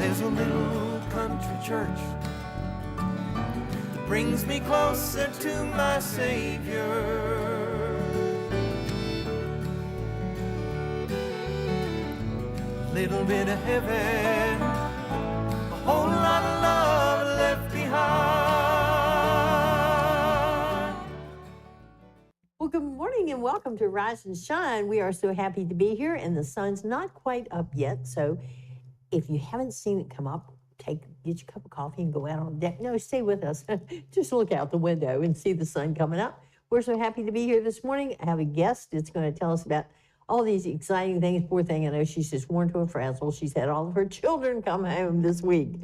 There's a little country church that brings me closer to my Savior. Little bit of heaven, a whole lot of love left behind. Well, good morning and welcome to Rise and Shine. We are so happy to be here, and the sun's not quite up yet. So if you haven't seen it come up, get your cup of coffee and go out on deck. No, stay with us. Just look out the window and see the sun coming up. We're so happy to be here this morning. I have a guest that's going to tell us about all these exciting things. Poor thing, I know she's just worn to a frazzle. She's had all of her children come home this week.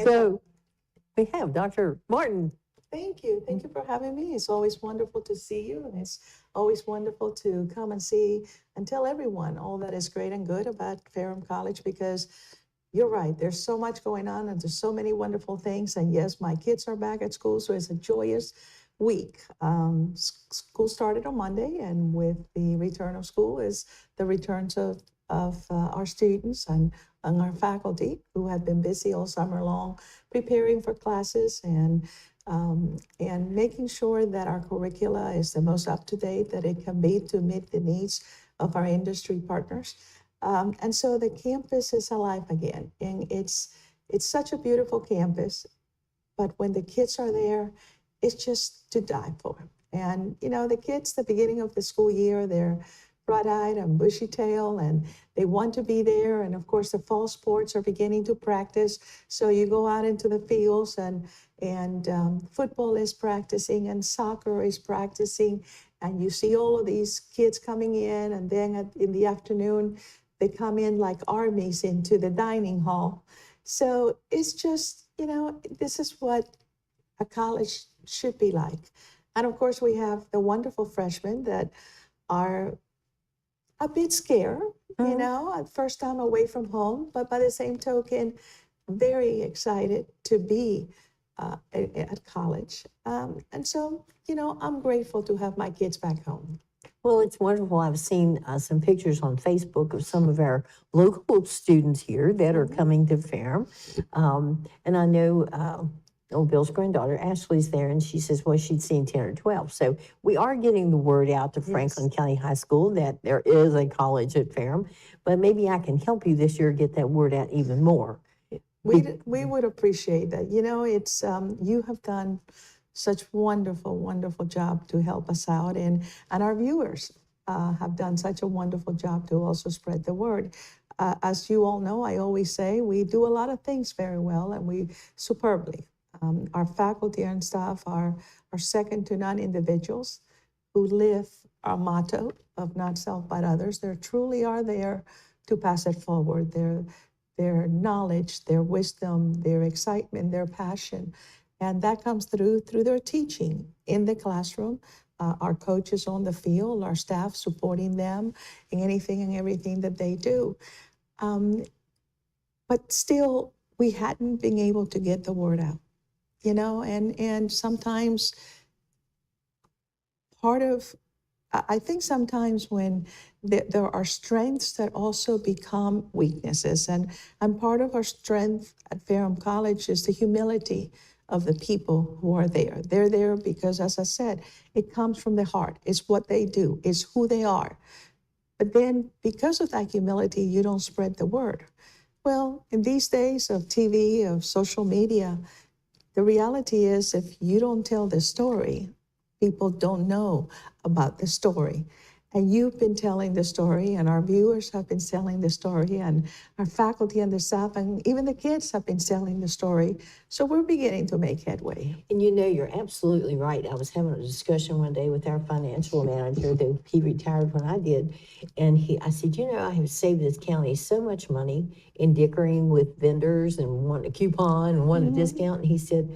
So we have Dr. Martin. Thank you. Thank you for having me. It's always wonderful to see you, and it's always wonderful to come and see and tell everyone all that is great and good about Ferrum College, because you're right. There's so much going on, and there's so many wonderful things. And yes, my kids are back at school, so it's a joyous week. School started on Monday, and with the return of school is the returns of our students and our faculty who have been busy all summer long preparing for classes and making sure that our curricula is the most up-to-date that it can be to meet the needs of our industry partners. And so the campus is alive again, and it's such a beautiful campus, but when the kids are there, it's just to die for. And, you know, the kids, the beginning of the school year, they're bright-eyed and bushy-tailed, and they want to be there. And, of course, the fall sports are beginning to practice. So you go out into the fields, and football is practicing, and soccer is practicing. And you see all of these kids coming in, and then in the afternoon, they come in like armies into the dining hall. So it's just, you know, this is what a college should be like. And of course, we have the wonderful freshmen that are a bit scared, you know, at first time away from home, but by the same token, very excited to be at college. And so, you know, I'm grateful to have my kids back home. Well, it's wonderful. I've seen some pictures on Facebook of some of our local students here that are coming to Ferrum. And I know Bill's granddaughter, Ashley's there, and she says, well, she'd seen 10 or 12. So we are getting the word out to Franklin County High School that there is a college at Ferrum, but maybe I can help you this year get that word out even more. We would appreciate that. You know, it's you have done such wonderful job to help us out, and our viewers have done such a wonderful job to also spread the word. As you all know, I always say we do a lot of things very well, and we superbly. Our faculty and staff are second to none individuals who live our motto of not self but others. They truly are there to pass it forward. Their knowledge, their wisdom, their excitement, their passion. And that comes through their teaching in the classroom, our coaches on the field, our staff supporting them in anything and everything that they do. But still, we hadn't been able to get the word out, you know, and sometimes I think sometimes when there are strengths that also become weaknesses, and part of our strength at Ferrum College is the humility of the people who are there. They're there because, as I said, it comes from the heart. It's what they do. It's who they are. But then because of that humility, you don't spread the word. Well, in these days of TV, of social media, the reality is if you don't tell the story, people don't know about the story. And you've been telling the story, and our viewers have been telling the story, and our faculty and the staff, and even the kids have been telling the story. So we're beginning to make headway. And you know, you're absolutely right. I was having a discussion one day with our financial manager. He retired when I did. And I said, you know, I have saved this county so much money in dickering with vendors and wanting a coupon and wanting a discount. And he said,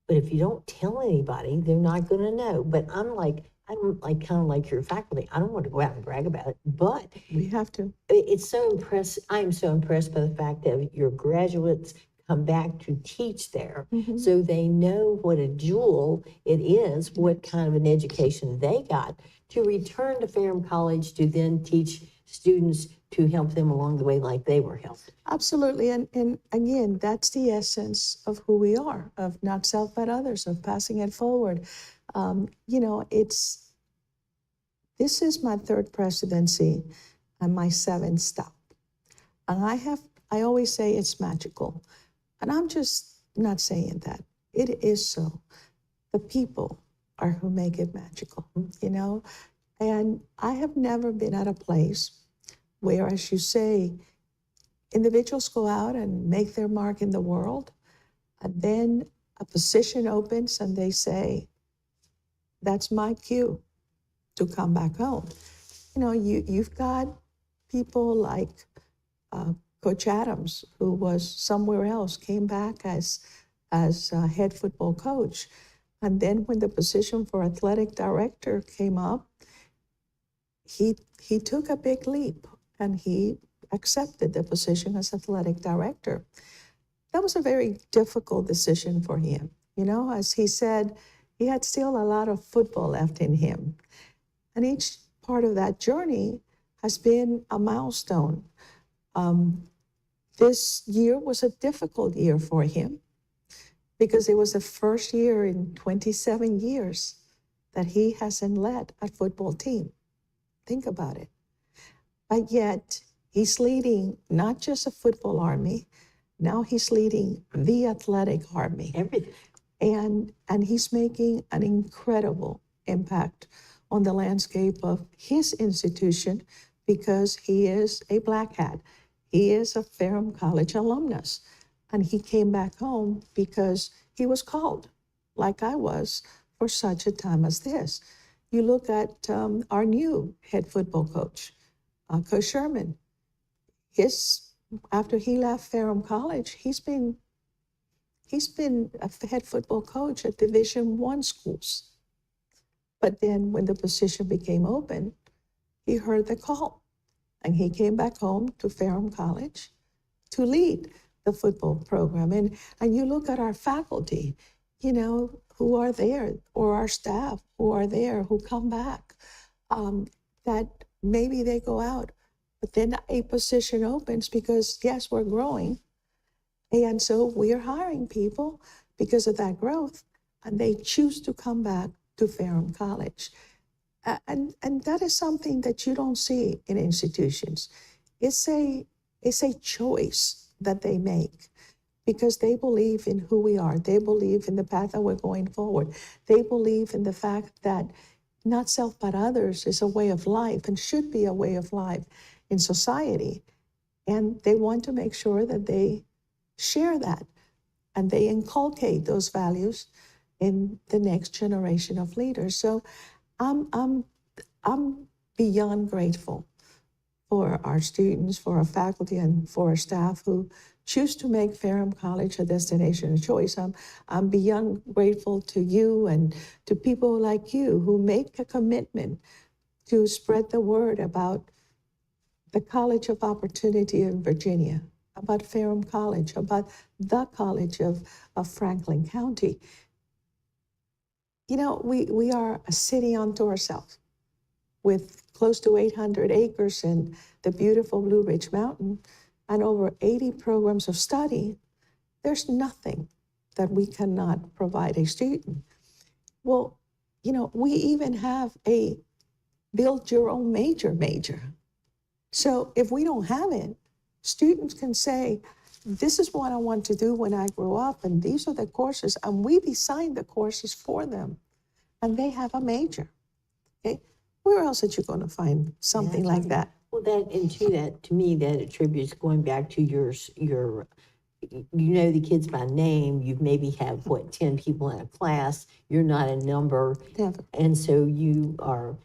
but if you don't tell anybody, they're not going to know. But I'm like kind of like your faculty. I don't want to go out and brag about it, but we have to. It's so impressive. I am so impressed by the fact that your graduates come back to teach there, so they know what a jewel it is, what kind of an education they got to return to Ferrum College to then teach students to help them along the way like they were helped. Absolutely. And again, that's the essence of who we are, of not self but others, of passing it forward. You know, this is my third presidency and my seventh stop. And I always say it's magical. And I'm just not saying that. It is so. The people are who make it magical, you know? And I have never been at a place where, as you say, individuals go out and make their mark in the world, and then a position opens and they say, that's my cue to come back home. You know, you've got people like Coach Adams, who was somewhere else, came back as head football coach. And then when the position for athletic director came up, he took a big leap and he accepted the position as athletic director. That was a very difficult decision for him. You know, as he said, he had still a lot of football left in him. And each part of that journey has been a milestone. This year was a difficult year for him because it was the first year in 27 years that he hasn't led a football team. Think about it. But yet, he's leading not just a football army, now he's leading the athletic army. Everything. And he's making an incredible impact on the landscape of his institution because he is a Black Hat. He is a Ferrum College alumnus. And he came back home because he was called, like I was, for such a time as this. You look at our new head football coach, Coach Sherman. After he left Ferrum College, he's been a head football coach at Division I schools. But then when the position became open, he heard the call and he came back home to Ferrum College to lead the football program. And you look at our faculty, you know, who are there, or our staff who are there, who come back, that maybe they go out, but then a position opens because, yes, we're growing. And so we're hiring people because of that growth, and they choose to come back to Ferrum College. And that is something that you don't see in institutions. It's a choice that they make because they believe in who we are. They believe in the path that we're going forward. They believe in the fact that not self but others is a way of life and should be a way of life in society. And they want to make sure that they share that and they inculcate those values in the next generation of leaders. So I'm beyond grateful for our students, for our faculty, and for our staff who choose to make Ferrum College a destination of choice. I'm beyond grateful to you and to people like you who make a commitment to spread the word about the College of Opportunity in Virginia, about Ferrum College, about the College of Franklin County. You know, we are a city unto ourselves with close to 800 acres in the beautiful Blue Ridge Mountain and over 80 programs of study. There's nothing that we cannot provide a student. Well, you know, we even have a build your own major. So if we don't have it, students can say, this is what I want to do when I grow up, and these are the courses, and we design the courses for them, and they have a major. Okay, where else are you going to find something like that? Well, to me, that attributes going back to your, you know, the kids by name. You maybe have 10 people in a class. You're not a number, Never. and so you are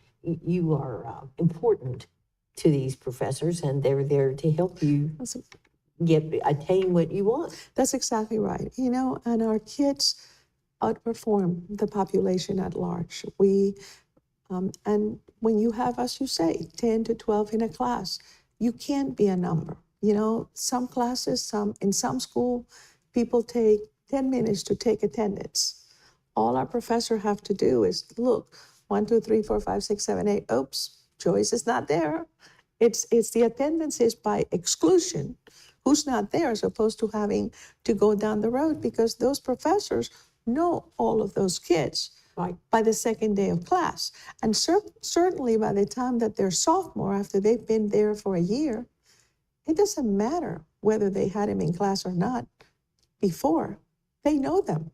important to these professors, and they're there to help you attain what you want. That's exactly right. You know, and our kids outperform the population at large. And when you have, as you say, 10 to 12 in a class, you can't be a number. You know, some classes, in some school, people take 10 minutes to take attendance. All our professors have to do is look, 1, 2, 3, 4, 5, 6, 7, 8. Oops, Joyce is not there. It's the attendance is by exclusion. Who's not there, as opposed to having to go down the road, because those professors know all of those kids Right. by the second day of class. And certainly by the time that they're sophomore, after they've been there for a year, it doesn't matter whether they had him in class or not before. They know them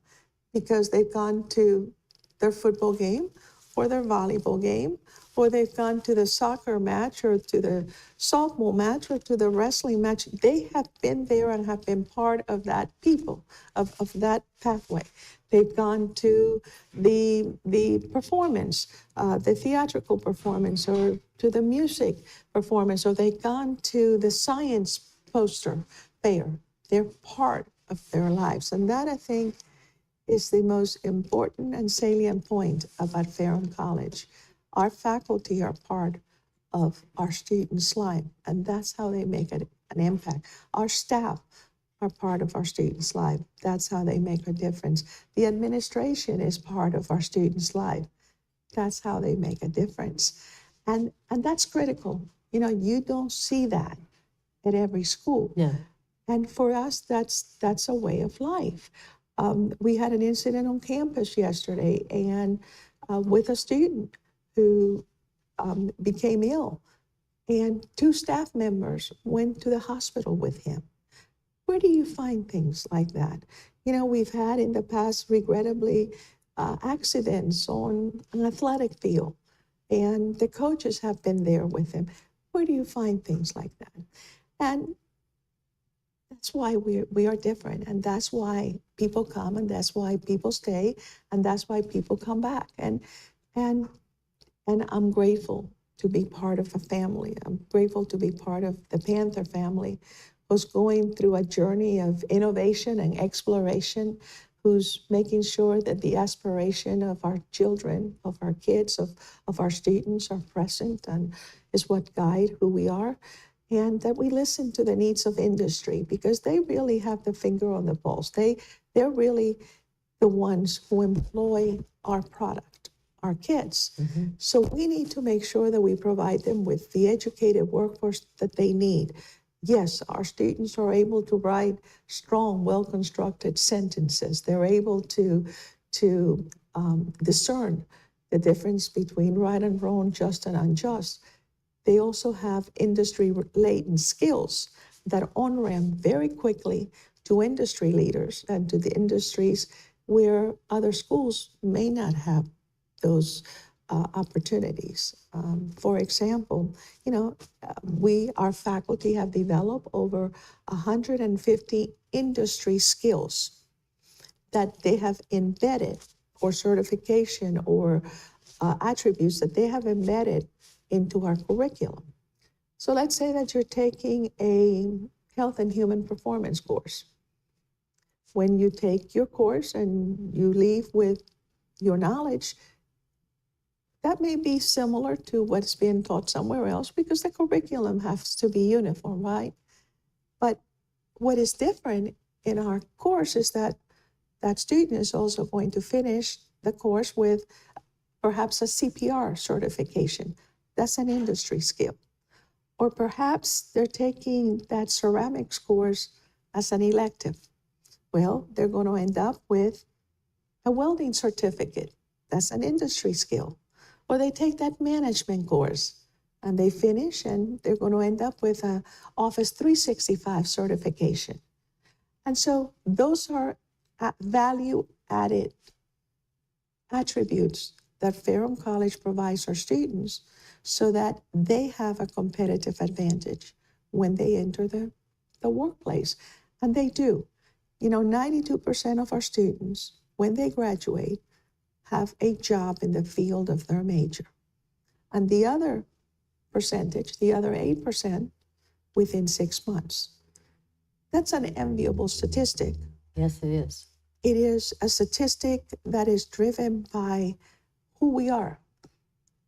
because they've gone to their football game or their volleyball game, or they've gone to the soccer match or to the softball match or to the wrestling match. They have been there and have been part of that people, of that pathway. They've gone to the performance, the theatrical performance, or to the music performance, or they've gone to the science poster fair. They're part of their lives. And that, I think, is the most important and salient point about Ferrum College. Our faculty are part of our students' life, and that's how they make an impact. Our staff are part of our students' life. That's how they make a difference. The administration is part of our students' life. That's how they make a difference. And that's critical. You know, you don't see that at every school. No. And for us, that's a way of life. We had an incident on campus yesterday, and with a student who became ill, and 2 staff members went to the hospital with him. Where do you find things like that? You know, we've had in the past, regrettably, accidents on an athletic field, and the coaches have been there with him. Where do you find things like that? And that's why we are different, and that's why people come, and that's why people stay, and that's why people come back. And I'm grateful to be part of a family. I'm grateful to be part of the Panther family, who's going through a journey of innovation and exploration, who's making sure that the aspiration of our children, of our kids, of our students are present and is what guide who we are. And that we listen to the needs of industry, because they really have the finger on the pulse. They're really the ones who employ our product, our kids. So we need to make sure that we provide them with the educated workforce that they need. Yes, our students are able to write strong, well-constructed sentences. They're able to discern the difference between right and wrong, just and unjust. They also have industry-latent skills that on-ramp very quickly to industry leaders and to the industries where other schools may not have those opportunities. For example, you know, our faculty have developed over 150 industry skills that they have embedded, or certification or attributes that they have embedded into our curriculum. So let's say that you're taking a health and human performance course. When you take your course and you leave with your knowledge, that may be similar to what's being taught somewhere else, because the curriculum has to be uniform, right? But what is different in our course is that that student is also going to finish the course with perhaps a CPR certification. That's an industry skill. Or perhaps they're taking that ceramics course as an elective. Well, they're going to end up with a welding certificate. That's an industry skill. Or they take that management course and they finish, and they're going to end up with an Office 365 certification. And so those are value-added attributes that Ferrum College provides our students, so that they have a competitive advantage when they enter the workplace. And they do. You know, 92% of our students, when they graduate, have a job in the field of their major. And the other percentage, the other 8%, within 6 months. That's an enviable statistic. Yes, it is. It is a statistic that is driven by who we are,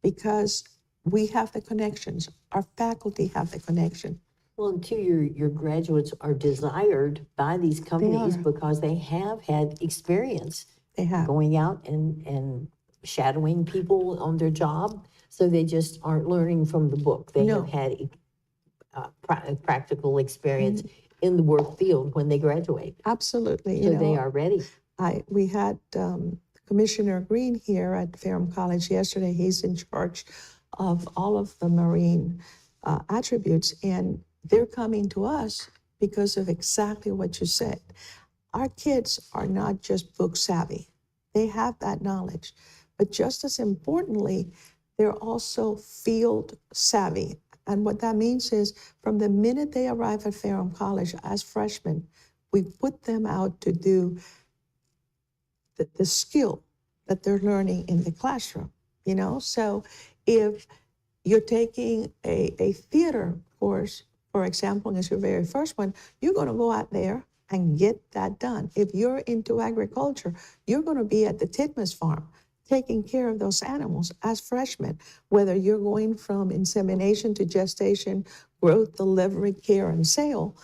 because we have the connections. Our faculty have the connection. Well, and too, your graduates are desired by these companies are. because they have had experience They have. going out and shadowing people on their job. So they just aren't learning from the book. They No. have had practical experience in the work field when they graduate. Absolutely. So they are ready. We had Commissioner Green here at Ferrum College yesterday. He's in charge of all of the marine attributes, and they're coming to us because of exactly what you said. Our kids are not just book savvy. They have that knowledge, but just as importantly, they're also field savvy. And what that means is from the minute they arrive at Ferrum College as freshmen, we put them out to do the skill that they're learning in the classroom, you know? So if you're taking a theater course, for example, as your very first one, you're gonna go out there and get that done. If you're into agriculture, you're gonna be at the Titmus farm, taking care of those animals as freshmen, whether you're going from insemination to gestation, growth, delivery, care, and sale.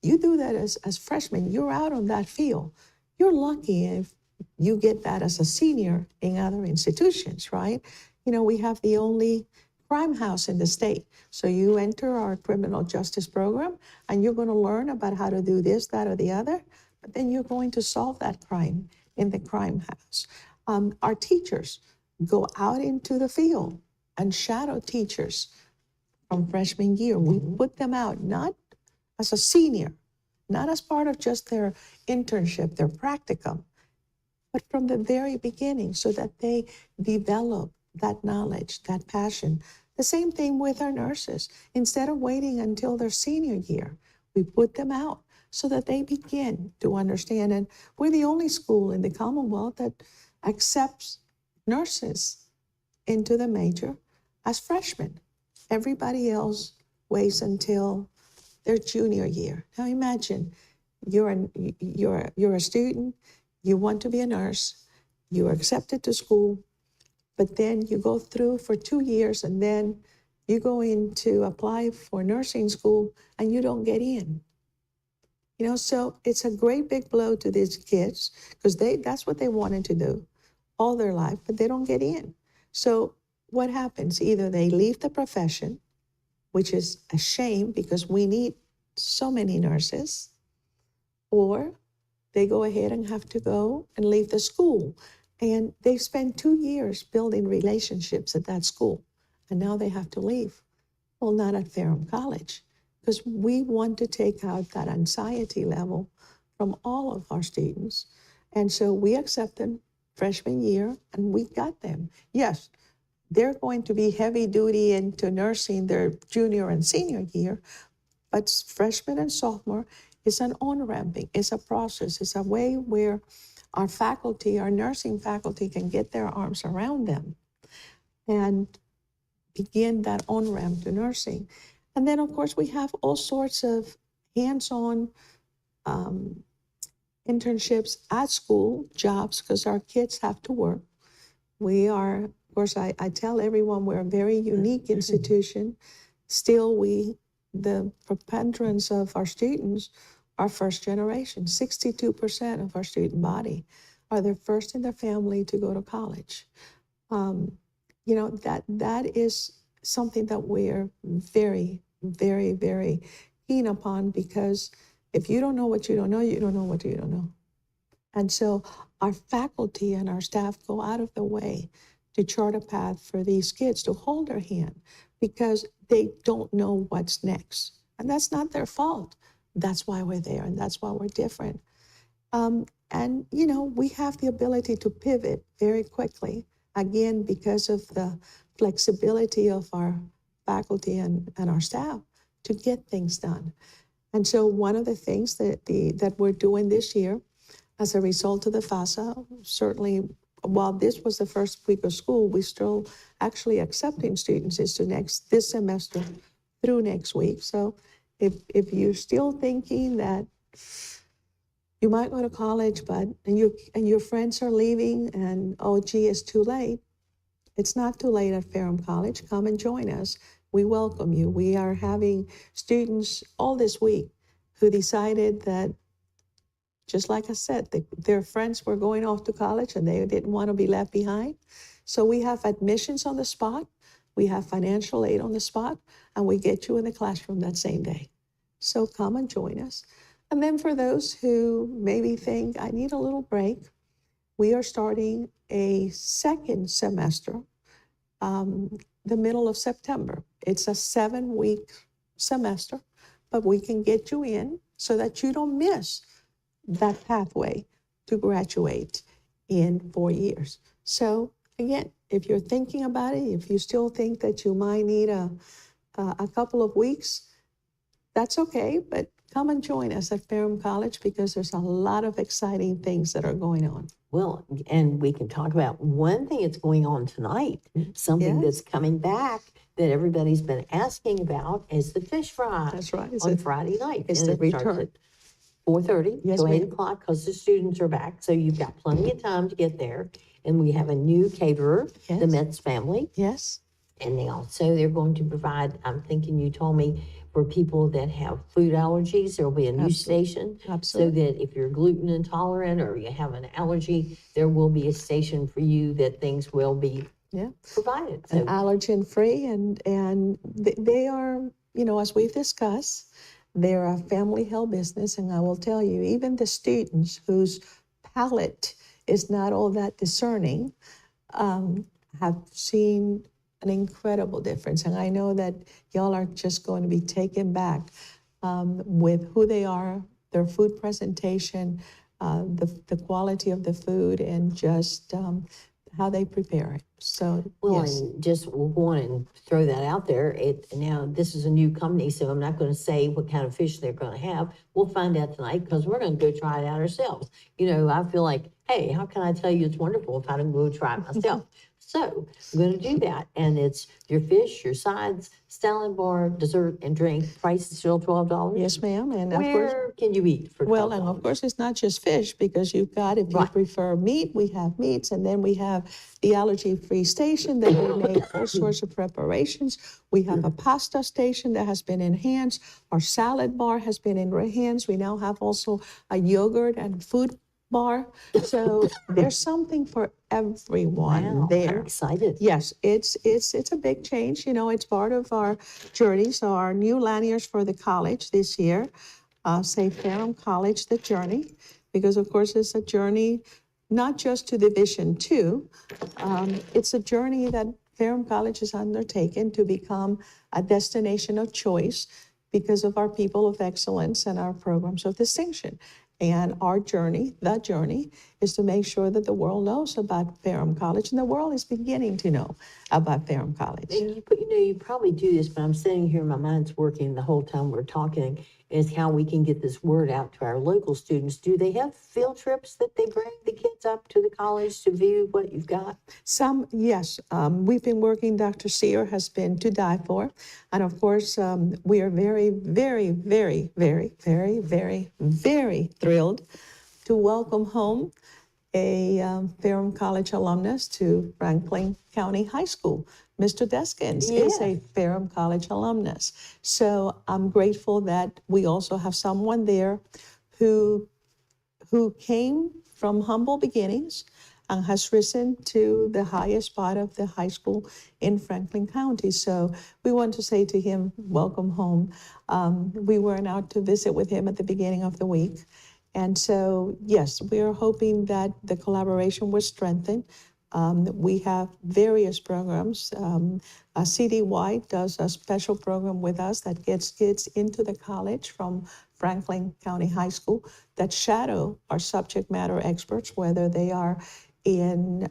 You do that as freshmen, you're out on that field. You're lucky if you get that as a senior in other institutions, right? You know, we have the only crime house in the state. So you enter our criminal justice program and you're going to learn about how to do this, that, or the other, but then you're going to solve that crime in the crime house. Our teachers go out into the field and shadow teachers from freshman year. We put them out, not as a senior, not as part of just their internship, their practicum, but from the very beginning so that they develop that knowledge, that passion. The same thing with our nurses. Instead of waiting until their senior year, we put them out so that they begin to understand. And we're the only school in the Commonwealth that accepts nurses into the major as freshmen. Everybody else waits until their junior year. Now imagine you're a student, you want to be a nurse, you're accepted to school, but then you go through for 2 years and then you go in to apply for nursing school and you don't get in. You know, so it's a great big blow to these kids because that's what they wanted to do all their life, but they don't get in. So what happens? Either they leave the profession, which is a shame because we need so many nurses, or they go ahead and have to go and leave the school. And they spend 2 years building relationships at that school, and now they have to leave. Well, not at Ferrum College, because we want to take out that anxiety level from all of our students. And so we accept them freshman year, and we got them. Yes, they're going to be heavy duty into nursing their junior and senior year, but freshman and sophomore is an on-ramping, it's a process, it's a way where our faculty, our nursing faculty can get their arms around them and begin that on-ramp to nursing. And then, of course, we have all sorts of hands-on internships at school, jobs, because our kids have to work. We are, of course, I tell everyone we're a very unique institution. Still, the preponderance of our students are first generation. 62% of our student body are the first in their family to go to college. You know, that is something that we're very, very, very keen upon, because if you don't know what you don't know, you don't know what you don't know. And so our faculty and our staff go out of the way to chart a path for these kids, to hold their hand, because they don't know what's next. And that's not their fault. That's why we're there, and that's why we're different. And, you know, we have the ability to pivot very quickly, again, because of the flexibility of our faculty and our staff to get things done. And so one of the things that we're doing this year as a result of the FAFSA, certainly while this was the first week of school, we're still actually accepting students into this semester through next week. So if you're still thinking that you might go to college, but and your friends are leaving and, oh, gee, it's too late, it's not too late at Ferrum College. Come and join us. We welcome you. We are having students all this week who decided that, just like I said, their friends were going off to college and they didn't want to be left behind. So we have admissions on the spot. We have financial aid on the spot, and we get you in the classroom that same day. So come and join us. And then for those who maybe think, I need a little break, we are starting a second semester the middle of September. It's a 7-week semester, but we can get you in so that you don't miss that pathway to graduate in 4 years. So again, if you're thinking about it, if you still think that you might need a couple of weeks, that's okay, but come and join us at Ferrum College because there's a lot of exciting things that are going on. Well, and we can talk about one thing that's going on tonight, something that's coming back that everybody's been asking about is the fish fry. That's right. On Friday night. It's And the it starts return. at 4:30 Yes, to 8 ma'am. o'clock because the students are back. So you've got plenty of time to get there. And we have a new caterer, the Yes. Metz family. Yes, And they're going to provide, I'm thinking you told me, for people that have food allergies, there'll be a new station. absolutely. So that if you're gluten intolerant or you have an allergy, there will be a station for you that things will be Yeah. provided. And So, allergen free, and they are, as we've discussed, they're a family held business. And I will tell you, even the students whose palate is not all that discerning have seen an incredible difference. And I know that y'all are just going to be taken back with who they are, their food presentation, the quality of the food, and just how they prepare it. So, well, yes. and just we'll go on and throw that out there. Now, this is a new company, so I'm not going to say what kind of fish they're going to have. We'll find out tonight because we're going to go try it out ourselves. I feel like, hey, how can I tell you it's wonderful if I don't go try it myself? So I'm going to do that. And it's your fish, your sides, salad bar, dessert, and drink. Price is still $12. Yes, ma'am. And of course, Where can you eat for $12? well, and of course, it's not just fish because you've got, if you Right. prefer meat, we have meats, and then we have the allergy-free station that we make all sorts of preparations. We have a pasta station that has been enhanced. Our salad bar has been enhanced. We now have also a yogurt and food bar. So there's something for everyone Wow, there. I'm excited. Yes, it's a big change. It's part of our journey. So our new lanyards for the college this year say Ferrum College, the journey, because of course it's a journey not just to Division II. It's a journey that Ferrum College has undertaken to become a destination of choice because of our people of excellence and our programs of distinction. And our journey, the journey, is to make sure that the world knows about Ferrum College, and the world is beginning to know about Ferrum College. And you probably do this, but I'm sitting here, my mind's working the whole time we're talking, is how we can get this word out to our local students. Do they have field trips that they bring the kids up to the college to view what you've got? Some, yes. We've been working, Dr. Sear has been to die for. And of course, we are very, very, very, very, very, very, very thrilled to welcome home a Ferrum College alumnus to Franklin County High School. Mr. Deskins is a Ferrum College alumnus. So I'm grateful that we also have someone there who came from humble beginnings and has risen to the highest spot of the high school in Franklin County. So we want to say to him, welcome home. We went out to visit with him at the beginning of the week. And so, yes, we are hoping that the collaboration will strengthen. We have various programs. CD White does a special program with us that gets kids into the college from Franklin County High School that shadow our subject matter experts, whether they are in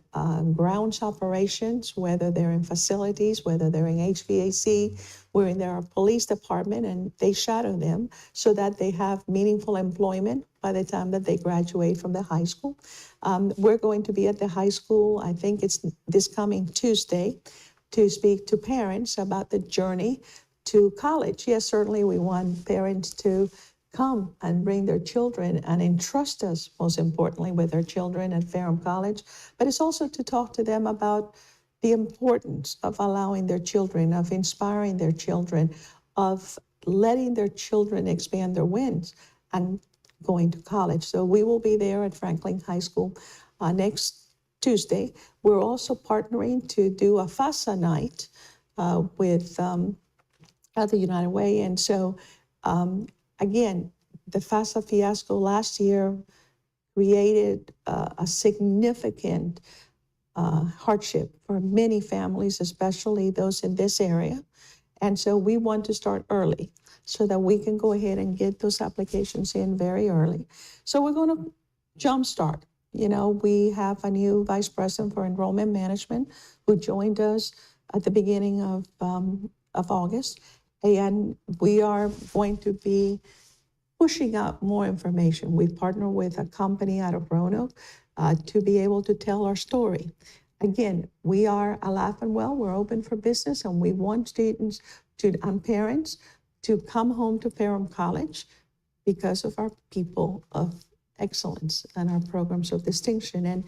grounds operations, whether they're in facilities, whether they're in HVAC, we're in their police department, and they shadow them so that they have meaningful employment by the time that they graduate from the high school. We're going to be at the high school, I think it's this coming Tuesday, to speak to parents about the journey to college. Yes, certainly we want parents to come and bring their children and entrust us, most importantly, with their children at Ferrum College. But it's also to talk to them about the importance of allowing their children, of inspiring their children, of letting their children expand their wings and going to college. So we will be there at Franklin High School next Tuesday. We're also partnering to do a FASA night with the United Way. And so, again, the FAFSA fiasco last year created a significant hardship for many families, especially those in this area. And so we want to start early so that we can go ahead and get those applications in very early. So we're going to jumpstart. You know, we have a new vice president for enrollment management who joined us at the beginning of August. And we are going to be pushing out more information. We partner with a company out of Roanoke to be able to tell our story. Again, we are Alive and Well. We're open for business, and we want students and parents to come home to Ferrum College because of our people of excellence and our programs of distinction. And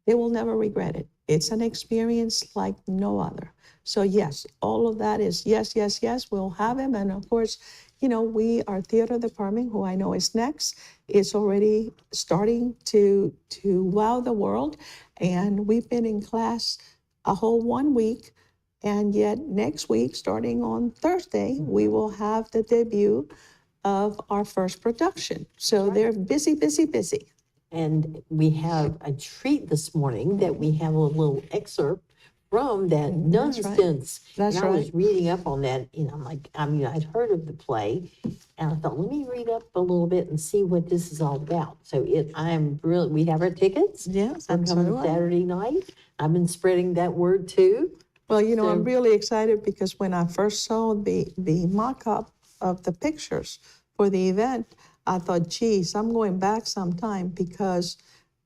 they will never regret it. It's an experience like no other. So yes, all of that is yes, yes, yes, we'll have him. And of course, you know, our theater department, who I know is next, is already starting to wow the world. And we've been in class a whole 1 week. And yet next week, starting on Thursday, we will have the debut of our first production. So they're busy, busy, busy. And we have a treat this morning that we have a little excerpt from that nonsense. That's and I was right. reading up on that, and I'm like, I'd heard of the play, and I thought, let me read up a little bit and see what this is all about. So we have our tickets. Yes, We're and so coming do I. Saturday night. I've been spreading that word too. Well, you know, I'm So- really excited because when I first saw the mock-up of the pictures for the event, I thought, geez, I'm going back sometime because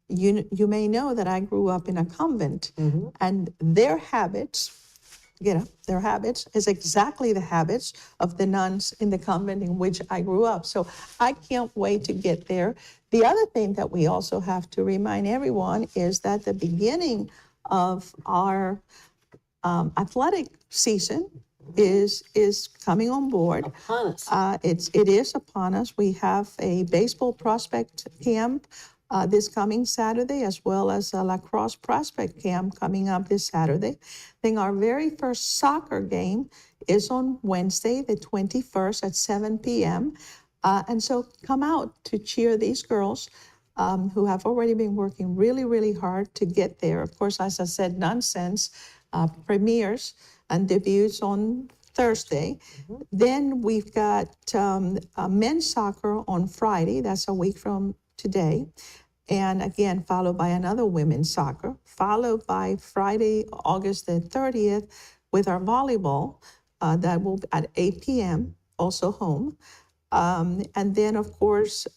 you may know that I grew up in a convent, and their habits, their habits is exactly the habits of the nuns in the convent in which I grew up. So I can't wait to get there. The other thing that we also have to remind everyone is that the beginning of our athletic season is coming on board. Upon us. It is upon us. We have a baseball prospect camp this coming Saturday, as well as a lacrosse prospect camp coming up this Saturday. Then our very first soccer game is on Wednesday, the 21st at 7 p.m. And so come out to cheer these girls who have already been working really, really hard to get there. Of course, as I said, Nonsense premieres and debuts on Thursday. Then we've got men's soccer on Friday. That's a week from today. And again, followed by another women's soccer, followed by Friday, August the 30th, with our volleyball that will be at 8 p.m., also home. And then, of course,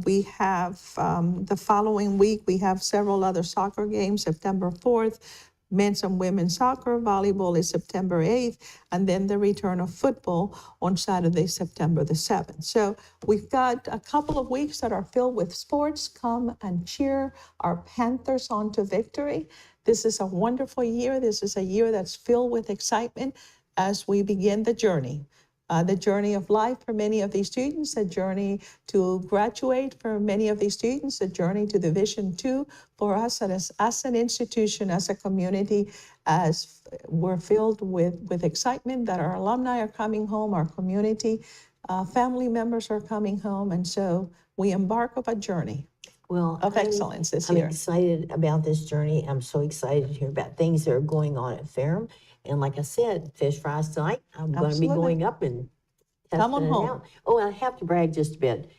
we have the following week, we have several other soccer games, September 4th, men's and women's soccer, volleyball is September 8th, and then the return of football on Saturday, September the 7th. So we've got a couple of weeks that are filled with sports. Come and cheer our Panthers on to victory. This is a wonderful year. This is a year that's filled with excitement as we begin the journey of life for many of these students, a journey to graduate for many of these students, a journey to Division II for us as an institution, as a community, as we're filled with excitement that our alumni are coming home, our community, family members are coming home, and so we embark of a journey of excellence this year. I'm excited about this journey. I'm so excited to hear about things that are going on at Ferrum. And like I said, fish fries tonight. I'm going to be Absolutely. going up and Come on testing it home. out. Oh, I have to brag just a bit.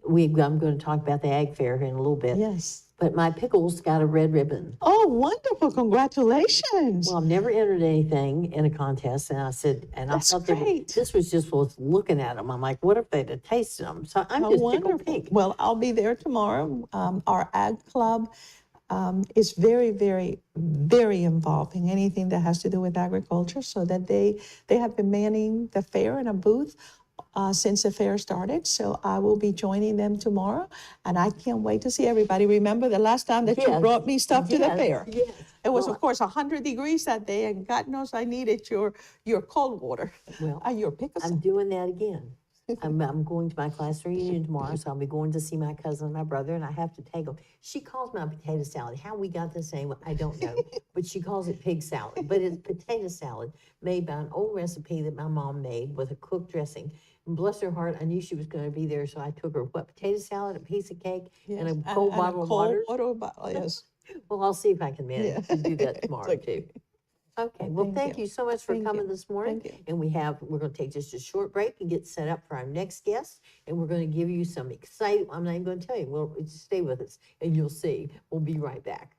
I'm going to talk about the Ag Fair here in a little bit. Yes. But my pickles got a red ribbon. Oh, wonderful. Congratulations. Well, I've never entered anything in a contest. And I said, and That's I thought great. this was just was looking at them. I'm like, what if they'd have tasted them? So I'm How just wonderful. tickled pink. Well, I'll be there tomorrow. Our Ag Club is very, very, very involved in anything that has to do with agriculture, so that they have been manning the fair in a booth since the fair started. So I will be joining them tomorrow, and I can't wait to see everybody. Remember the last time that you Yes. brought me stuff to the Yes, fair? yes. It was, Well, of course, 100 degrees that day, and God knows I needed your cold water, Well, your pickles. I'm doing that again. I'm going to my class reunion tomorrow, so I'll be going to see my cousin and my brother, and I have to take them. She calls my potato salad. How we got this name, I don't know, but she calls it pig salad. But it's potato salad made by an old recipe that my mom made with a cooked dressing. And bless her heart, I knew she was going to be there, so I took her potato salad, a piece of cake, and a Yes, cold and a bottle of cold water. water bottle, yes. Well, I'll see if I can manage Yeah. to do that It's tomorrow okay. too. Okay, well, thank you so much for Thank coming you. this morning. Thank you. And we're gonna take just a short break and get set up for our next guest. And we're gonna give you some exciting, I'm not even gonna tell you, well, just stay with us and you'll see. We'll be right back.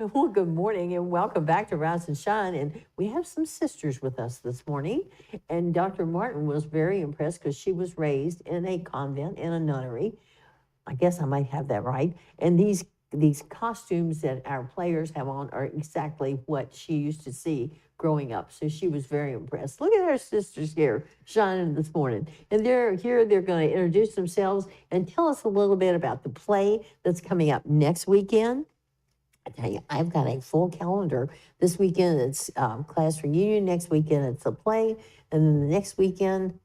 Well, good morning and welcome back to Rise and Shine. And we have some sisters with us this morning. And Dr. Martin was very impressed because she was raised in a convent, in a nunnery. I guess I might have that right. And these costumes that our players have on are exactly what she used to see growing up. So she was very impressed. Look at our sisters here shining this morning. And they're here, they're going to introduce themselves and tell us a little bit about the play that's coming up next weekend. I tell you, I've got a full calendar. This weekend it's class reunion. Next weekend it's a play. And then the next weekend,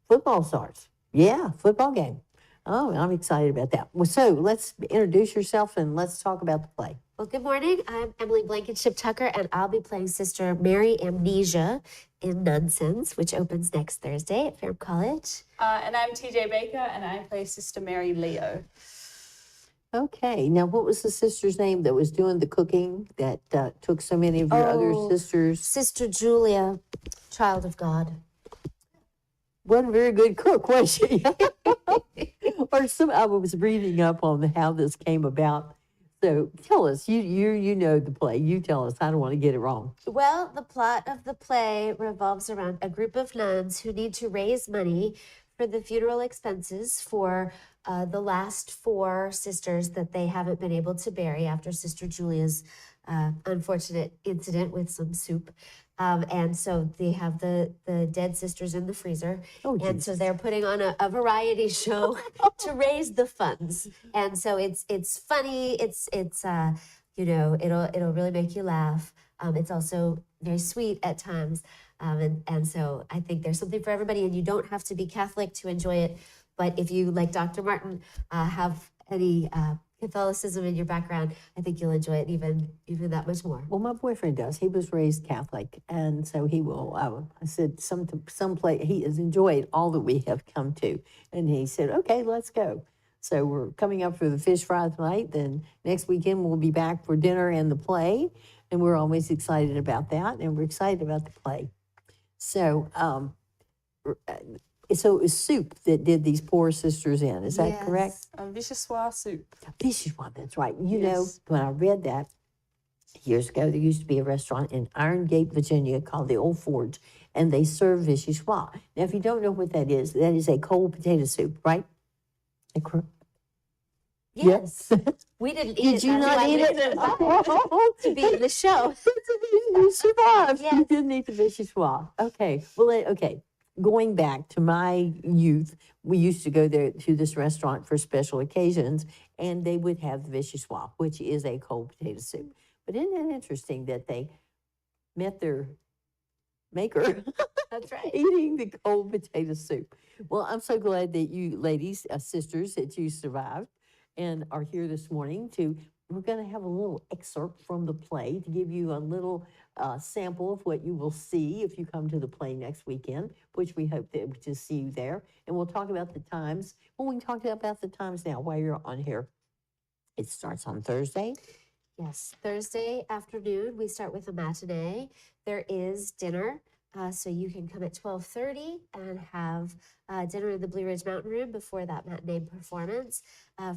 football starts. Yeah, football game. Oh, I'm excited about that. Well, so let's introduce yourself and let's talk about the play. Well, good morning. I'm Emily Blankenship Tucker, and I'll be playing Sister Mary Amnesia in Nonsense, which opens next Thursday at Ferrum College. And I'm TJ Baker, and I play Sister Mary Leo. Okay, now what was the sister's name that was doing the cooking that took so many of your other Oh. sisters? Sister Julia, Child of God. Wasn't a very good cook, was she? Or I was reading up on how this came about. So tell us, you know the play. You tell us. I don't want to get it wrong. Well, the plot of the play revolves around a group of nuns who need to raise money for the funeral expenses for the last 4 sisters that they haven't been able to bury after Sister Julia's unfortunate incident with some soup. And so they have the dead sisters in the freezer. Oh, And so Jesus. they're putting on a variety show to raise the funds. And so it's funny. It's you know, it'll really make you laugh. It's also very sweet at times. And so I think there's something for everybody, and you don't have to be Catholic to enjoy it. But if you, like Dr. Martin, have any Catholicism in your background, I think you'll enjoy it even that much more. Well, my boyfriend does. He was raised Catholic, and so he will. I said some play. He has enjoyed all that we have come to, and he said, "Okay, let's go." So we're coming up for the fish fry tonight. Then next weekend we'll be back for dinner and the play, and we're always excited about that, and we're excited about the play. So, so it was soup that did these poor sisters in. Is that correct? Vichyssoise soup. Vichyssoise, that's right. You know, Yes. when I read that years ago, there used to be a restaurant in Iron Gate, Virginia called the Old Forge, and they serve vichyssoise. Now, if you don't know what that is a cold potato soup, right? Yes. We didn't eat it. Did you that's not why eat we it? didn't to be in the show. You survived. You Yes. didn't eat the vichyssoise. Okay. Well, okay. Going back to my youth, we used to go there to this restaurant for special occasions, and they would have the vichyssoise, which is a cold potato soup. But isn't it interesting that they met their maker That's right. eating the cold potato soup? Well, I'm so glad that you ladies, sisters, that you survived and are here this morning we're going to have a little excerpt from the play to give you a little sample of what you will see if you come to the play next weekend, which we hope to see you there. And we'll talk about the times. Well, we can talk about the times now while you're on here. It starts on Thursday. Yes, Thursday afternoon, we start with a matinee. There is dinner, so you can come at 12:30 and have dinner in the Blue Ridge Mountain Room before that matinee performance.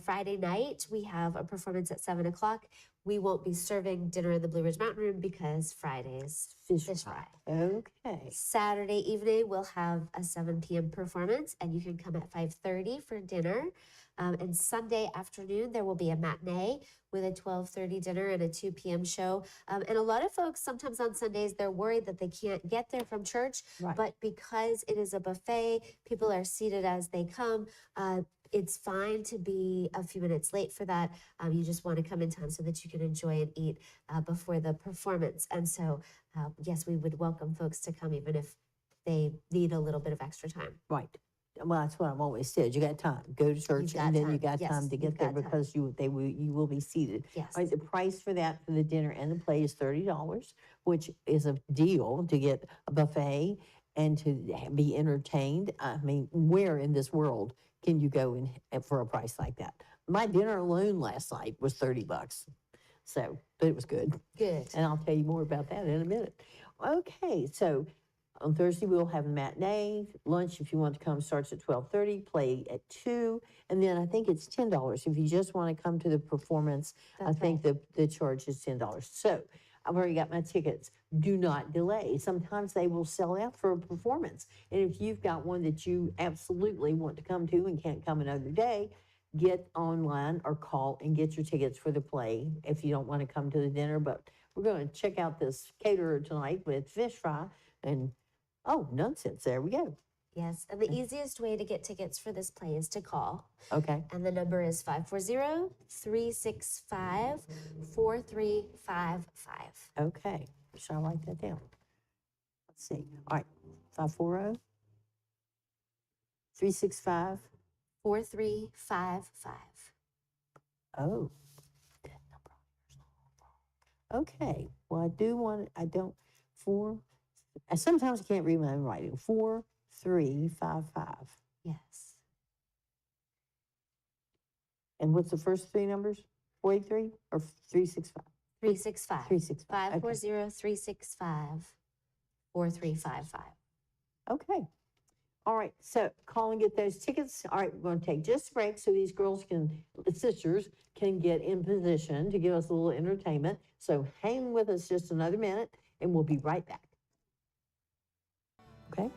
Friday night, we have a performance at 7 o'clock. We won't be serving dinner in the Blue Ridge Mountain Room because Friday's Fish fish fry. fry. Okay. Saturday evening, we'll have a 7 p.m. performance, and you can come at 5:30 for dinner. And Sunday afternoon, there will be a matinee with a 12:30 dinner and a 2 p.m. show. And a lot of folks, sometimes on Sundays, they're worried that they can't get there from church. Right. But because it is a buffet, people are seated as they come. It's fine to be a few minutes late for that. You just want to come in time so that you can enjoy and eat before the performance. And so, yes, we would welcome folks to come even if they need a little bit of extra time. Right. Well, that's what I've always said. You got time. Go to church, got and then you time. got Yes, time to you've get there got time. because you will be seated. Yes. All right, the price for that for the dinner and the play is $30, which is a deal to get a buffet and to be entertained. I mean, where in this world can you go for a price like that? My dinner alone last night was $30. So, but it was good. Good. And I'll tell you more about that in a minute. Okay, so On Thursday, we'll have a matinee. Lunch, if you want to come, starts at 12:30, play at 2. And then I think it's $10 if you just want to come to the performance. I That's think the charge is $10. So I've already got my tickets. Do not delay. Sometimes they will sell out for a performance. And if you've got one that you absolutely want to come to and can't come another day, get online or call and get your tickets for the play if you don't want to come to the dinner. But we're going to check out this caterer tonight with fish fry and, oh, nonsense. There we go. Yes, and the easiest way to get tickets for this play is to call. Okay. And the number is 540-365-4355. Okay. Shall I write that down? Let's see. All right. 540-365. 4355. Oh. That number on yours is wrong. Okay. Well, I don't, sometimes I can't read my own writing. 4355. Yes. And what's the first three numbers? 483 or 365? 365. 365. Okay. 540-365-4355. Okay. All right. So call and get those tickets. All right. We're going to take just a break so these girls sisters can get in position to give us a little entertainment. So hang with us just another minute and we'll be right back. Okay.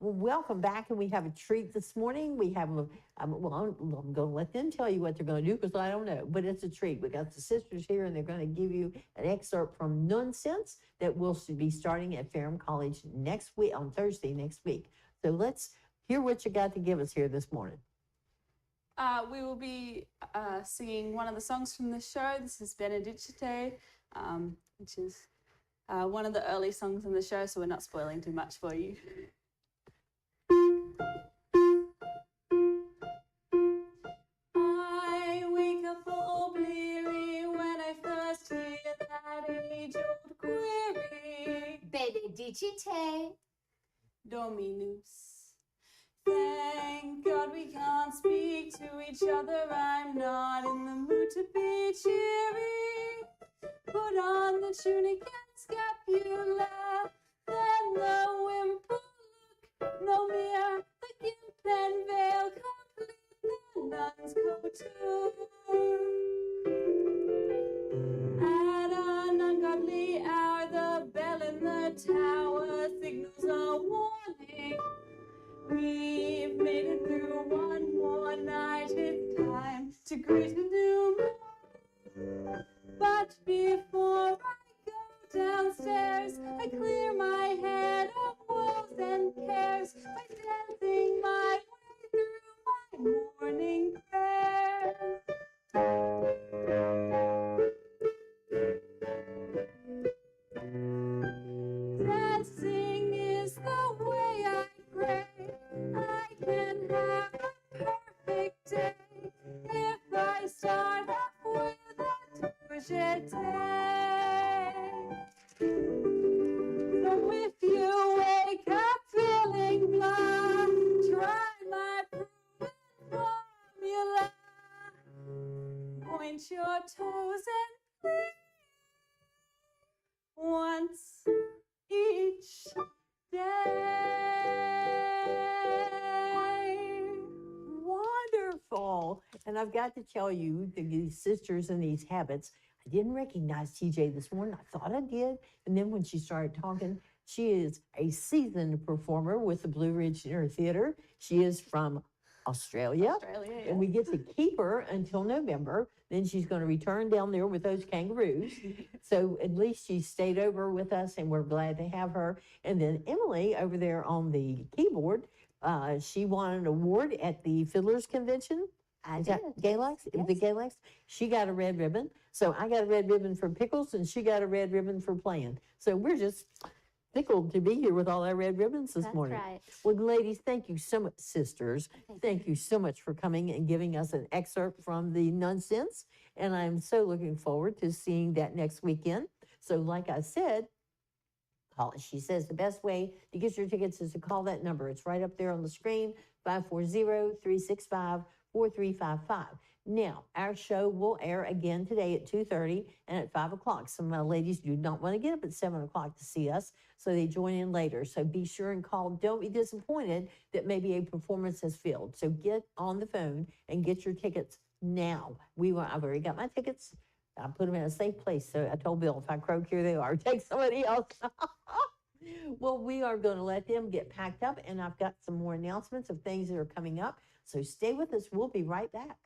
Well, welcome back, and we have a treat this morning. We have well, I'm going to let them tell you what they're going to do because I don't know, but it's a treat. We got the sisters here, and they're going to give you an excerpt from Nonsense that will be starting at Ferrum College next week, on Thursday next week. So let's hear what you got to give us here this morning. We will be singing one of the songs from the show. This is Benedicite, which is one of the early songs in the show, so we're not spoiling too much for you. I wake up all bleary when I first hear that age-old query. Benedicite. Dominus. Thank God we can't speak to each other. I'm not in the mood to be cheery. Put on the tunic and scapula, then the wimple look no mere. The gimp and veil complete the nun's couture. At an ungodly hour, the bell in the tower signals a warning. We've made it through one more night. It's time to greet a new morning. But before I go downstairs, I clear my head of woes and cares by dancing my way through my morning prayers. Dancing is the way I pray. I can have a perfect day if I start off with a Tourgette. So if you wake up feeling blah, try my proven formula. Point your toes and play once each day. Wonderful. And I've got to tell you, these sisters and these habits, I didn't recognize TJ this morning. I thought I did. And then when she started talking, she is a seasoned performer with the Blue Ridge Inner Theater. She is from Australia. And we get to keep her until November. Then she's going to return down there with those kangaroos. So at least she stayed over with us, and we're glad to have her. And then Emily over there on the keyboard, she won an award at the Fiddlers Convention. Is that Galax? Yes. The Galax? She got a red ribbon. So I got a red ribbon for Pickles, and she got a red ribbon for playing. So we're just tickled to be here with all our red ribbons this That's morning. right. Well, ladies, thank you so much, sisters. Thank you so much for coming and giving us an excerpt from the Nonsense. And I'm so looking forward to seeing that next weekend. So like I said, she says the best way to get your tickets is to call that number. It's right up there on the screen, 540-365-4355. Now, our show will air again today at 2:30 and at 5 o'clock. Some of my ladies do not want to get up at 7 o'clock to see us, so they join in later. So be sure and call. Don't be disappointed that maybe a performance has failed. So get on the phone and get your tickets now. I've already got my tickets. I put them in a safe place. So I told Bill, if I croak, here they are. Take somebody else. Well, we are going to let them get packed up, and I've got some more announcements of things that are coming up. So stay with us. We'll be right back.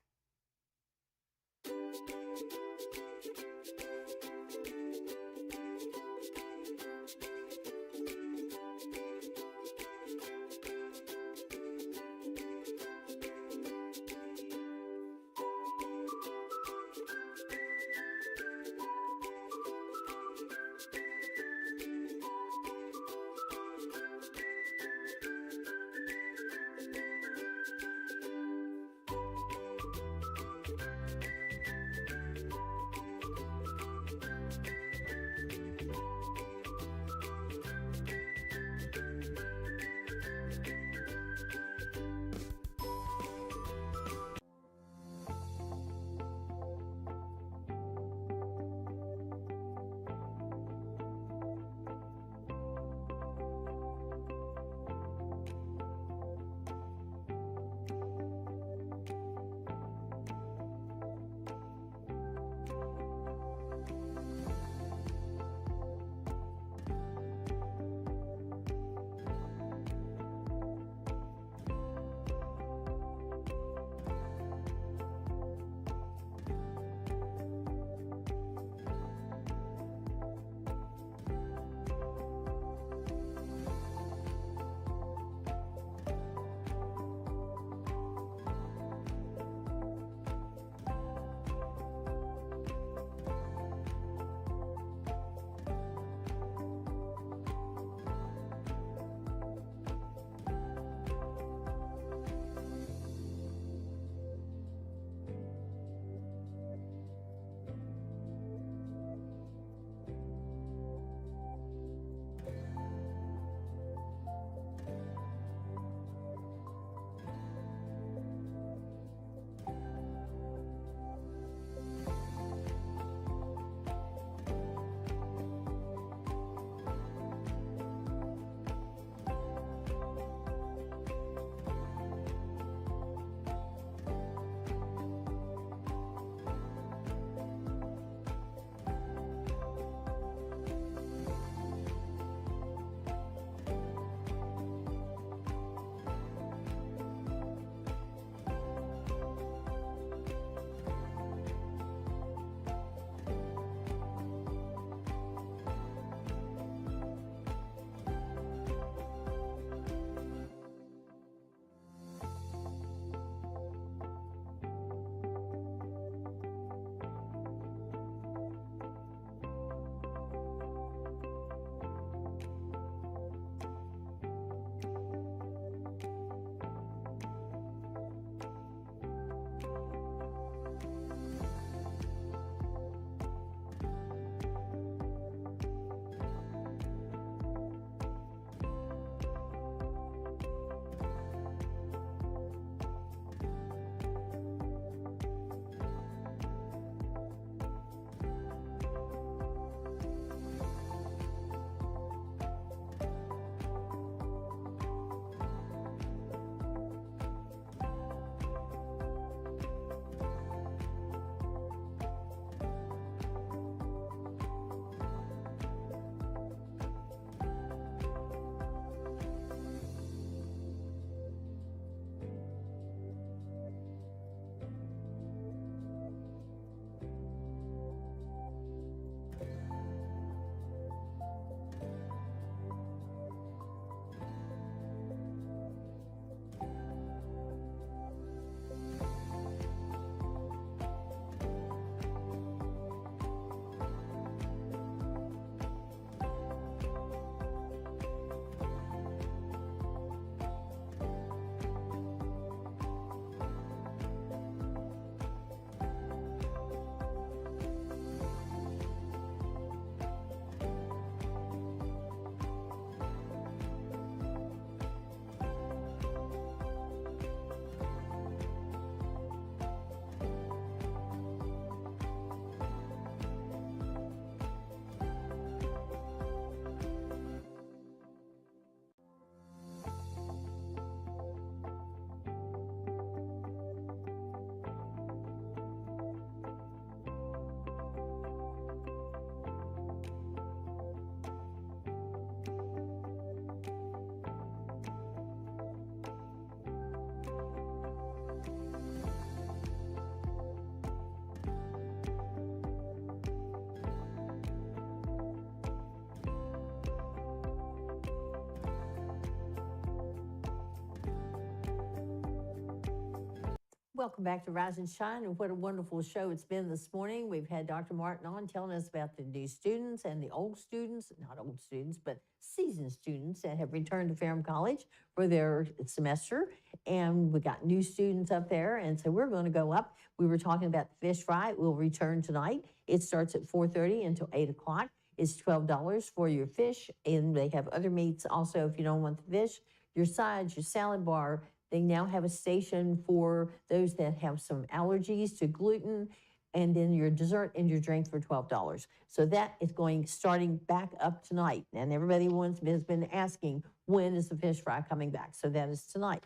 Welcome back to Rise and Shine, and what a wonderful show it's been this morning. We've had Dr. Martin on telling us about the new students and the old students, not old students, but seasoned students that have returned to Ferrum College for their semester. And we got new students up there, and so we're going to go up. We were talking about the fish fry. It will return tonight. It starts at 4:30 until 8 o'clock. It's $12 for your fish, and they have other meats also if you don't want the fish. Your sides, your salad bar. They now have a station for those that have some allergies to gluten, and then your dessert and your drink for $12. So that is starting back up tonight. And everybody has been asking, when is the fish fry coming back? So that is tonight.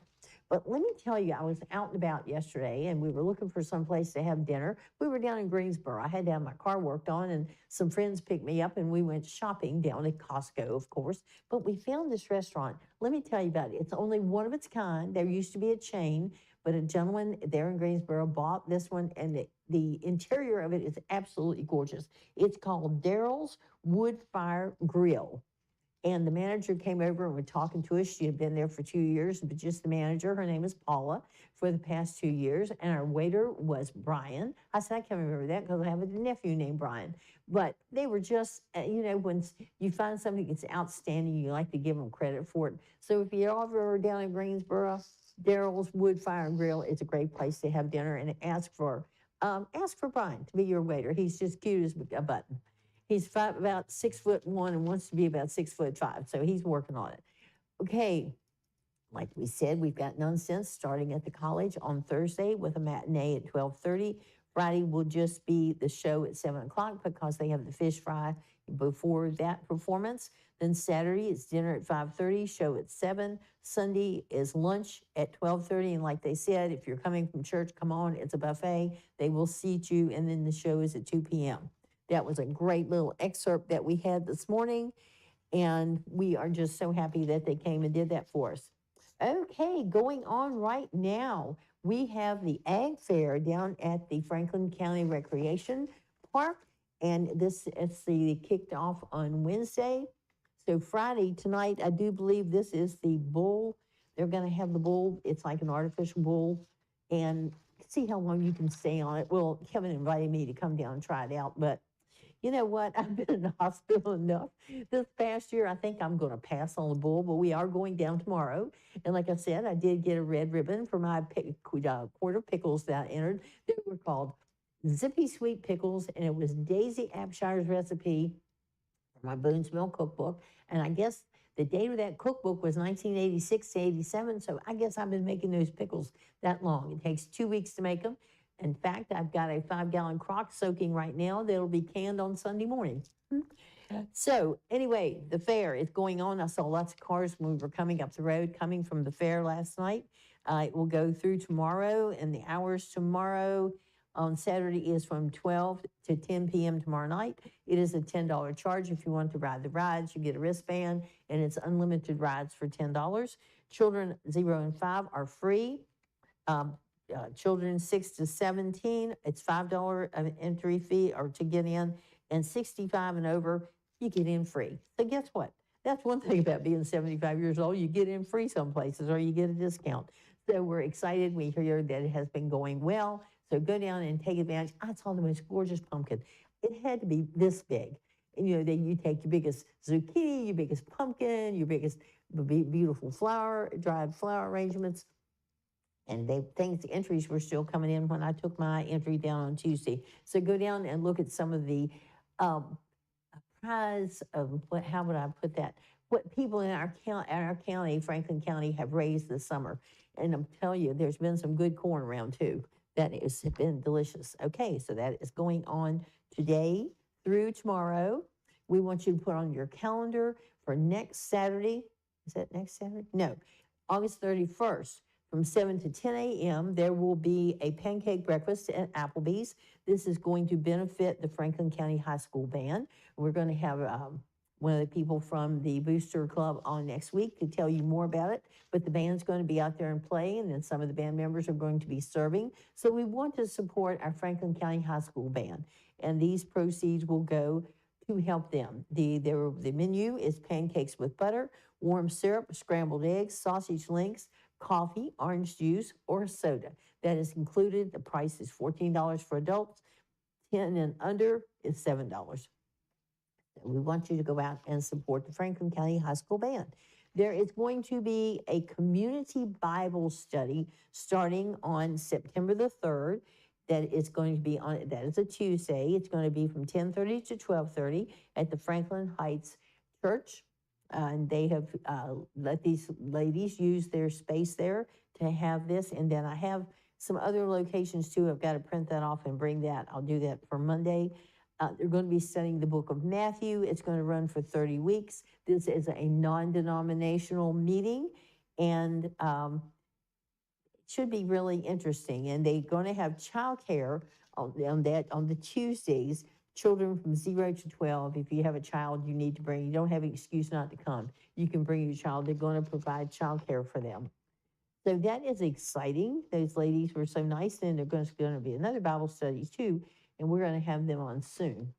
But let me tell you, I was out and about yesterday, and we were looking for some place to have dinner. We were down in Greensboro. I had to have my car worked on, and some friends picked me up, and we went shopping down at Costco, of course. But we found this restaurant. Let me tell you about it. It's only one of its kind. There used to be a chain, but a gentleman there in Greensboro bought this one, and the interior of it is absolutely gorgeous. It's called Daryl's Wood Fire Grill. And the manager came over and was talking to us. She had been there for 2 years, but just the manager. Her name is Paula for the past 2 years. And our waiter was Brian. I said, I can't remember that because I have a nephew named Brian. But they were just, when you find something that's outstanding, you like to give them credit for it. So if you're ever down in Greensboro, Daryl's Wood Fire and Grill, it's a great place to have dinner. And ask for Brian to be your waiter. He's just cute as a button. He's about 6'1" and wants to be about 6'5", so he's working on it. Okay, like we said, we've got Nonsense starting at the college on Thursday with a matinee at 12:30. Friday will just be the show at 7 o'clock because they have the fish fry before that performance. Then Saturday it's dinner at 5:30, show at 7. Sunday is lunch at 12:30, and like they said, if you're coming from church, come on, it's a buffet. They will seat you, and then the show is at 2 p.m. That was a great little excerpt that we had this morning, and we are just so happy that they came and did that for us. Okay, going on right now, we have the Ag Fair down at the Franklin County Recreation Park, and this is kicked off on Wednesday. So Friday, tonight, I do believe this is the bull. They're going to have the bull. It's like an artificial bull, and see how long you can stay on it. Well, Kevin invited me to come down and try it out, but you know what? I've been in the hospital enough this past year. I think I'm going to pass on the bull, but we are going down tomorrow. And like I said, I did get a red ribbon for my quart of pickles that I entered. They were called Zippy Sweet Pickles, and it was Daisy Abshire's recipe for my Boone's Mill cookbook. And I guess the date of that cookbook was 1986 to 87, so I guess I've been making those pickles that long. It takes 2 weeks to make them. In fact, I've got a 5-gallon crock soaking right now that'll be canned on Sunday morning. So anyway, the fair is going on. I saw lots of cars when we were coming up the road, coming from the fair last night. It will go through tomorrow, and the hours tomorrow on Saturday is from 12 to 10 p.m. tomorrow night. It is a $10 charge. If you want to ride the rides, you get a wristband, and it's unlimited rides for $10. Children 0 and 5 are free. Children 6 to 17, it's $5 entry fee or to get in, and 65 and over, you get in free. So guess what? That's one thing about being 75 years old. You get in free some places, or you get a discount. So we're excited. We hear that it has been going well. So go down and take advantage. I saw the most gorgeous pumpkin. It had to be this big. And, then you take your biggest zucchini, your biggest pumpkin, your biggest beautiful dried flower arrangements. And the entries were still coming in when I took my entry down on Tuesday. So go down and look at some of the prize of how would I put that? What people in our county, Franklin County, have raised this summer. And I'm telling you, there's been some good corn around too. That has been delicious. Okay, so that is going on today through tomorrow. We want you to put on your calendar for next Saturday. Is that next Saturday? No, August 31st. From 7 to 10 a.m., there will be a pancake breakfast at Applebee's. This is going to benefit the Franklin County High School Band. We're going to have one of the people from the Booster Club on next week to tell you more about it. But the band's going to be out there and play, and then some of the band members are going to be serving. So we want to support our Franklin County High School Band, and these proceeds will go to help them. The menu is pancakes with butter, warm syrup, scrambled eggs, sausage links, coffee, orange juice, or soda. That is included. The price is $14 for adults. 10 and under is $7. We want you to go out and support the Franklin County High School Band. There is going to be a community Bible study starting on September the 3rd. That is going to be on, that is a Tuesday. It's going to be from 10:30 to 12:30 at the Franklin Heights Church. And they have let these ladies use their space there to have this. And then I have some other locations too. I've got to print that off and bring that. I'll do that for Monday. They're going to be studying the book of Matthew. It's going to run for 30 weeks. This is a non-denominational meeting, and it should be really interesting. And they're going to have childcare on the Tuesdays. Children from 0 to 12. If you have a child you need to bring, you don't have an excuse not to come. You can bring your child. They're going to provide childcare for them. So that is exciting. Those ladies were so nice, and there's going to be another Bible study too. And we're going to have them on soon.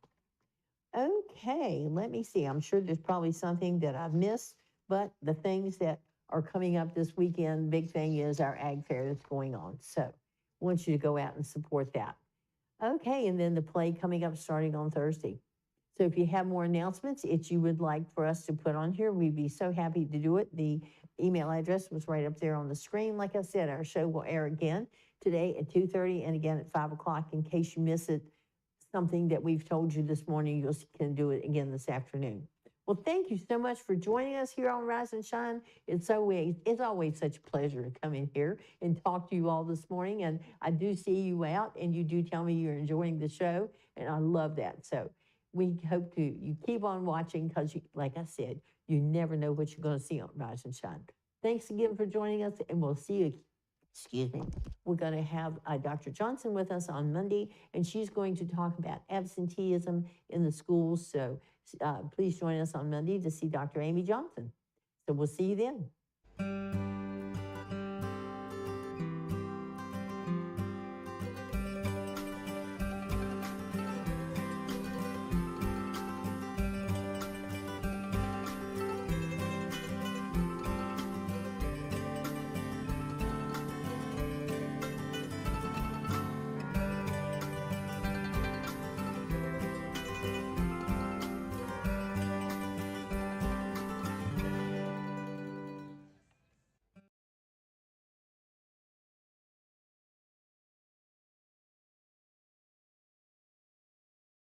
Okay, let me see. I'm sure there's probably something that I've missed, but the things that are coming up this weekend, big thing is our ag fair that's going on. So I want you to go out and support that. Okay, and then the play coming up starting on Thursday. So if you have more announcements that you would like for us to put on here, we'd be so happy to do it. The email address was right up there on the screen. Like I said, our show will air again today at 2:30 and again at 5 o'clock. In case you miss it, something that we've told you this morning, you can do it again this afternoon. Well, thank you so much for joining us here on Rise and Shine. It's always such a pleasure to come in here and talk to you all this morning. And I do see you out, and you do tell me you're enjoying the show, and I love that. So we hope you keep on watching because, like I said, you never know what you're going to see on Rise and Shine. Thanks again for joining us, and we'll see you. Excuse me. We're going to have Dr. Johnson with us on Monday, and she's going to talk about absenteeism in the schools. So please join us on Monday to see Dr. Amy Johnson. So we'll see you then.